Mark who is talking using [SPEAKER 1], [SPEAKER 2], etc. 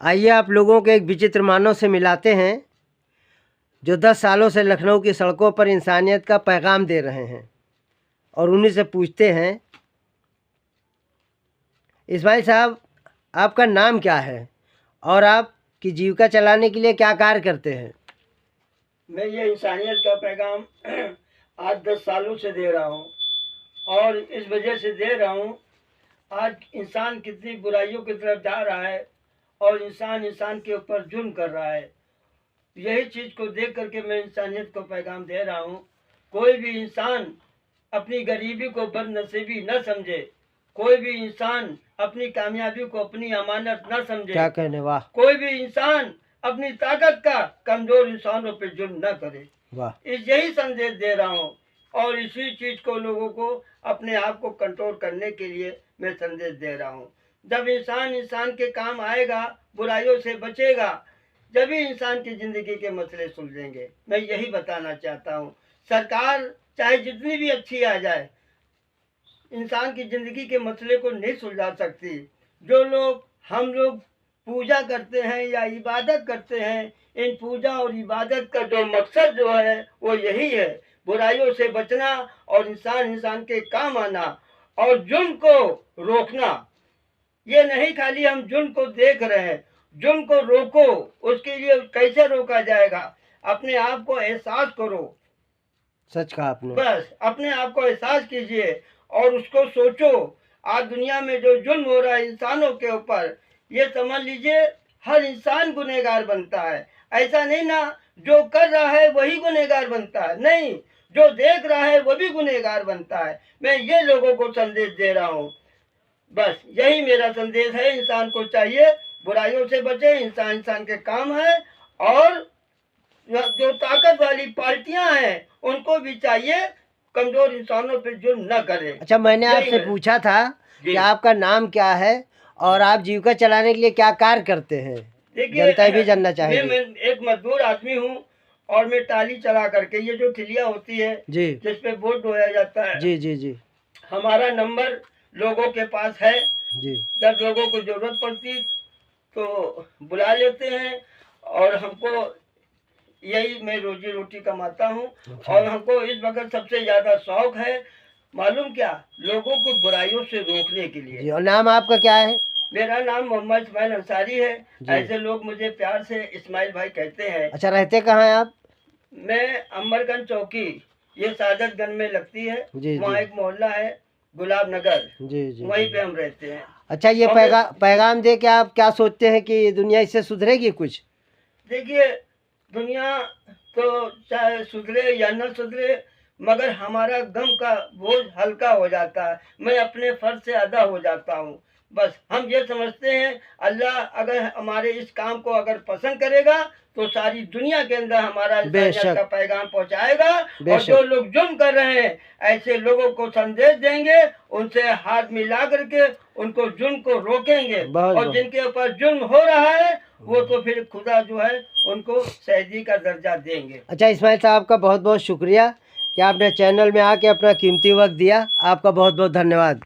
[SPEAKER 1] आइए आप लोगों को एक विचित्र मानव से मिलाते हैं जो 10 सालों से लखनऊ की सड़कों पर इंसानियत का पैगाम दे रहे हैं और उन्हीं से पूछते हैं, इस्माइल साहब आपका नाम क्या है और आपकी जीविका चलाने के लिए क्या कार्य करते हैं?
[SPEAKER 2] मैं ये इंसानियत का पैगाम आज 10 सालों से दे रहा हूँ और इस वजह से दे रहा हूँ, आज इंसान कितनी बुराइयों की तरफ जा रहा है और इंसान के ऊपर जुल्म कर रहा है। यही चीज़ को देख करके मैं इंसानियत को पैगाम दे रहा हूँ। कोई भी इंसान अपनी गरीबी को बदनसीबी न समझे, कोई भी इंसान अपनी कामयाबी को अपनी अमानत न समझे।
[SPEAKER 1] क्या कहने, वाह।
[SPEAKER 2] कोई भी इंसान अपनी ताकत का कमजोर इंसानों पे जुल्म न करे।
[SPEAKER 1] वाह।
[SPEAKER 2] यही संदेश दे रहा हूँ और इसी चीज़ को लोगों को अपने आप को कंट्रोल करने के लिए मैं संदेश दे रहा हूँ। जब इंसान के काम आएगा, बुराइयों से बचेगा, जब ही इंसान की ज़िंदगी के मसले सुलझेंगे। मैं यही बताना चाहता हूँ। सरकार चाहे जितनी भी अच्छी आ जाए, इंसान की ज़िंदगी के मसले को नहीं सुलझा सकती। जो लोग हम लोग पूजा करते हैं या इबादत करते हैं, इन पूजा और इबादत का जो मकसद जो है वो यही है, बुराइयों से बचना और इंसान के काम आना और जुल्म को रोकना। ये नहीं खाली हम जुल्म को देख रहे हैं, जुल्म को रोको। उसके लिए कैसे रोका जाएगा? अपने आप को एहसास करो।
[SPEAKER 1] सच कहा आपने।
[SPEAKER 2] बस अपने आप को एहसास कीजिए और उसको सोचो। आज दुनिया में जो जुल्म हो रहा है इंसानों के ऊपर, ये समझ लीजिए हर इंसान गुनहगार बनता है। ऐसा नहीं ना जो कर रहा है वही गुनहगार बनता है, नहीं, जो देख रहा है वो भी गुनहगार बनता है। मैं ये लोगों को संदेश दे रहा हूँ। बस यही मेरा संदेश है। इंसान को चाहिए बुराइयों से बचे, इंसान के काम है। और जो ताकत वाली पार्टियां हैं उनको भी चाहिए कमजोर इंसानों पे जुल्म न करे।
[SPEAKER 1] अच्छा, मैंने आपसे पूछा था कि आपका नाम क्या है और आप जीविका चलाने के लिए क्या कार्य करते हैं? जनता भी जानना चाहेगी।
[SPEAKER 2] मैं एक मजदूर आदमी हूँ और मैं टाली चला करके, ये जो ठिलिया होती है
[SPEAKER 1] जी,
[SPEAKER 2] जिस पे वोट बोया जाता है,
[SPEAKER 1] जी जी जी,
[SPEAKER 2] हमारा नंबर लोगों के पास है
[SPEAKER 1] जी।
[SPEAKER 2] जब लोगों को जरूरत पड़ती तो बुला लेते हैं और हमको यही मैं रोजी रोटी कमाता हूँ।
[SPEAKER 1] अच्छा।
[SPEAKER 2] और हमको इस वक्त सबसे ज्यादा शौक है, मालूम क्या, लोगों को बुराइयों से रोकने के लिए।
[SPEAKER 1] जी, और नाम आपका क्या है?
[SPEAKER 2] मेरा नाम मोहम्मद इस्माइल अंसारी है। ऐसे लोग मुझे प्यार से इस्माइल भाई कहते हैं।
[SPEAKER 1] अच्छा, रहते कहाँ हैं आप?
[SPEAKER 2] मैं अमरगंज चौकी, ये सादतगंज में लगती है, वहाँ एक मोहल्ला है गुलाब नगर,
[SPEAKER 1] जी जी,
[SPEAKER 2] वहीं पे हम रहते हैं।
[SPEAKER 1] अच्छा, ये पैगाम दे के आप क्या सोचते हैं कि दुनिया इससे सुधरेगी कुछ?
[SPEAKER 2] देखिए, दुनिया तो चाहे सुधरे या न सुधरे, मगर हमारा गम का बोझ हल्का हो जाता है। मैं अपने फर्ज से अदा हो जाता हूँ। बस हम ये समझते हैं, अल्लाह अगर हमारे इस काम को अगर पसंद करेगा तो सारी दुनिया के अंदर हमारा इंसानियत का पैगाम पहुँचाएगा। और जो लोग जुल्म कर रहे हैं ऐसे लोगों को संदेश देंगे, उनसे हाथ मिला करके उनको जुल्म को रोकेंगे। और जिनके ऊपर जुल्म हो रहा है वो तो फिर खुदा जो है उनको शहीदी का दर्जा देंगे।
[SPEAKER 1] अच्छा इस्माइल साहब, का बहुत बहुत शुक्रिया कि आपने चैनल में आके अपना कीमती वक्त दिया। आपका बहुत बहुत धन्यवाद।